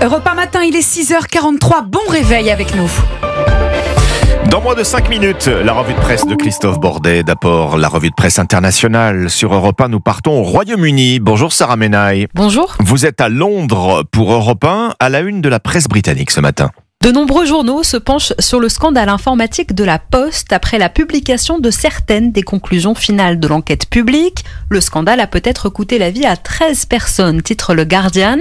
Europe 1 matin, il est 6h43. Bon réveil avec nous. Dans moins de 5 minutes, la revue de presse de Christophe Bordet. D'abord, la revue de presse internationale. Sur Europe 1, nous partons au Royaume-Uni. Bonjour Sarah Menaille. Bonjour. Vous êtes à Londres pour Europe 1, à la une de la presse britannique ce matin. De nombreux journaux se penchent sur le scandale informatique de la Poste après la publication de certaines des conclusions finales de l'enquête publique. Le scandale a peut-être coûté la vie à 13 personnes, titre le Guardian.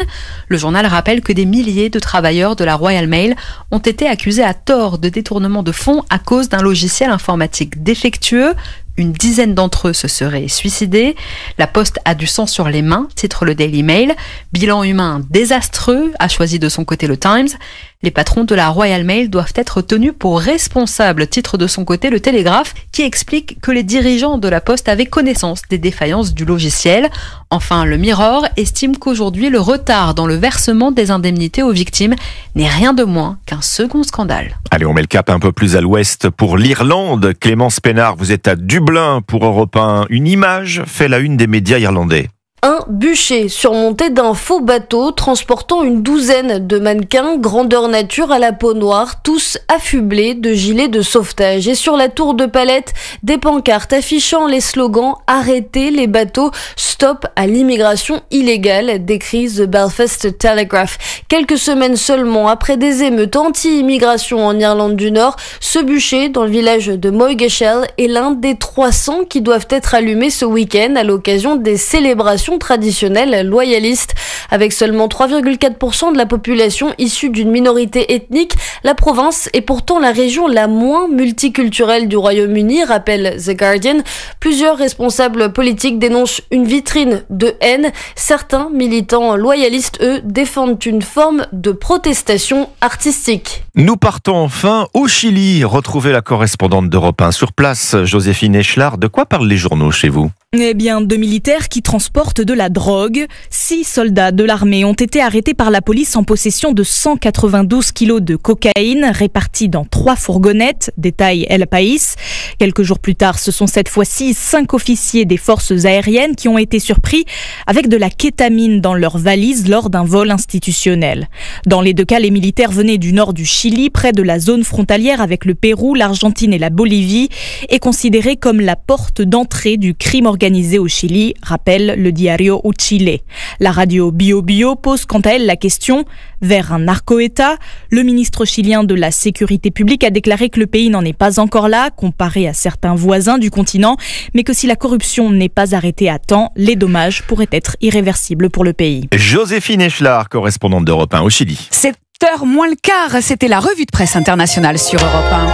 Le journal rappelle que des milliers de travailleurs de la Royal Mail ont été accusés à tort de détournement de fonds à cause d'un logiciel informatique défectueux. Une dizaine d'entre eux se seraient suicidés. La Poste a du sang sur les mains, titre le Daily Mail. Bilan humain désastreux, a choisi de son côté le Times. Les patrons de la Royal Mail doivent être tenus pour responsables, titre de son côté le Télégraphe, qui explique que les dirigeants de la Poste avaient connaissance des défaillances du logiciel. Enfin, le Mirror estime qu'aujourd'hui, le retard dans le versement des indemnités aux victimes n'est rien de moins qu'un second scandale. Allez, on met le cap un peu plus à l'ouest pour l'Irlande. Clémence Pénard, vous êtes à Dublin pour Europe 1. Une image fait la une des médias irlandais. Un bûcher surmonté d'un faux bateau transportant une douzaine de mannequins grandeur nature à la peau noire, tous affublés de gilets de sauvetage. Et sur la tour de Palette, des pancartes affichant les slogans « Arrêtez les bateaux, stop à l'immigration illégale », décrit The Belfast Telegraph. Quelques semaines seulement après des émeutes anti-immigration en Irlande du Nord, ce bûcher dans le village de Moygeachell est l'un des 300 qui doivent être allumés ce week-end à l'occasion des célébrations traditionnelle loyaliste. Avec seulement 3,4% de la population issue d'une minorité ethnique, la province est pourtant la région la moins multiculturelle du Royaume-Uni, rappelle The Guardian. Plusieurs responsables politiques dénoncent une vitrine de haine. Certains militants loyalistes, eux, défendent une forme de protestation artistique. Nous partons enfin au Chili. Retrouvez la correspondante d'Europe 1 sur place, Joséphine Echelard. De quoi parlent les journaux chez vous ? Eh bien, de militaires qui transportent de la drogue. 6 soldats de l'armée ont été arrêtés par la police en possession de 192 kilos de cocaïne répartis dans 3 fourgonnettes, détaille El País. Quelques jours plus tard, ce sont cette fois-ci 5 officiers des forces aériennes qui ont été surpris avec de la kétamine dans leurs valises lors d'un vol institutionnel. Dans les 2 cas, les militaires venaient du nord du Chili, près de la zone frontalière avec le Pérou, l'Argentine et la Bolivie, et considérée comme la porte d'entrée du crime organisé au Chili, rappelle le Diario U Chile. La radio Bio Bio pose quant à elle la question vers un narco-État. Le ministre chilien de la Sécurité publique a déclaré que le pays n'en est pas encore là, comparé à certains voisins du continent, mais que si la corruption n'est pas arrêtée à temps, les dommages pourraient être irréversibles pour le pays. Joséphine Echelard, correspondante d'Europe 1 au Chili. 7h moins le quart, c'était la revue de presse internationale sur Europe 1.